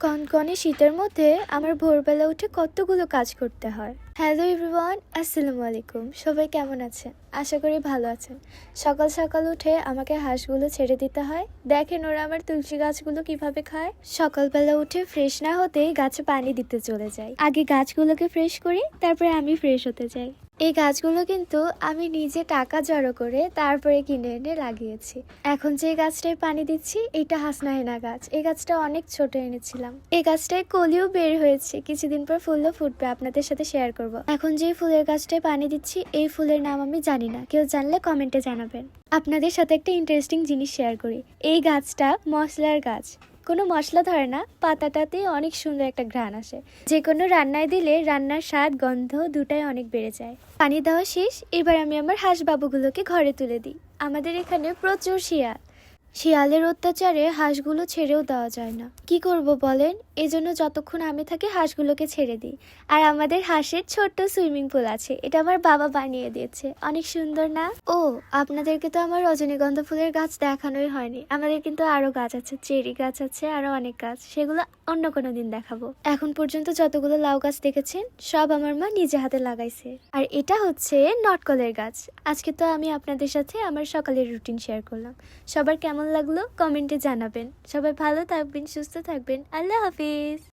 কনকনে শীতের মধ্যে আমার ভোরবেলা উঠে কতগুলো কাজ করতে হয়। হ্যালো এভরিওয়ান, আসসালামু আলাইকুম। সবাই কেমন আছেন? আশা করি ভালো আছেন। সকাল সকাল উঠে আমাকে হাঁসগুলো ছেড়ে দিতে হয়। দেখেন ওরা আমার তুলসী গাছগুলো কিভাবে খায়। সকালবেলা উঠে ফ্রেশ না হতেই গাছে পানি দিতে চলে যাই। আগে গাছগুলোকে ফ্রেশ করি, তারপরে আমি ফ্রেশ হতে যাই। এই গাছগুলো কিন্তু আমি নিজে টাকা জড়ো করে তারপরে কিনে এনে লাগিয়েছি। এখন যে গাছটায় পানি দিচ্ছি এটা হাসনাহেনা গাছ। এই গাছটা অনেক ছোট এনেছিলাম। এই গাছটায় কলিও বের হয়েছে, কিছুদিন পর ফুলও ফুটবে, আপনাদের সাথে শেয়ার করব। এখন যে ফুলের গাছটায় পানি দিচ্ছি এই ফুলের নাম আমি জানি না, কেউ জানলে কমেন্টে জানাবেন। আপনাদের সাথে একটা ইন্টারেস্টিং জিনিস শেয়ার করি। এই গাছটা মশলার গাছ, কোনো মশলা ধরে না, পাতাটাতে অনেক সুন্দর একটা ঘ্রাণ আসে। যে কোনো রান্নায় দিলে রান্নার স্বাদ গন্ধ দুটাই অনেক বেড়ে যায়। পানি দেওয়া শেষ, এবার আমি আমার হাঁস বাবুগুলোকে ঘরে তুলে দিই। আমাদের এখানে প্রচুর শিয়ালের অত্যাচারে হাঁসগুলো ছেড়েও দেওয়া যায় না। কি করব বলেন, এজন্য যতক্ষণ আমি থাকি হাঁসগুলোকে ছেড়ে দিই। আর আমাদের হাঁসের ছোট্ট সুইমিং পুল আছে, এটা আমার বাবা বানিয়ে দিয়েছে। অনেক সুন্দর না? ও, আপনাদেরকে তো আমার রজনীগন্ধা ফুলের গাছ দেখানোই হয়নি। আমাদের কিন্তু আরো গাছ আছে, চেরি গাছ আছে, আরো অনেক গাছ, সেগুলো অন্য কোনো দিন দেখাবো। এখন পর্যন্ত যতগুলো লাউ গাছ দেখেছেন সব আমার মা নিজে হাতে লাগাইছে। আর এটা হচ্ছে নটকলের গাছ। আজকে তো আমি আপনাদের সাথে আমার সকালের রুটিন শেয়ার করলাম। সবার কেমন লাগলো কমেন্টে জানাবেন। সবাই ভালো থাকবেন, সুস্থ থাকবেন। আল্লাহ হাফিজ।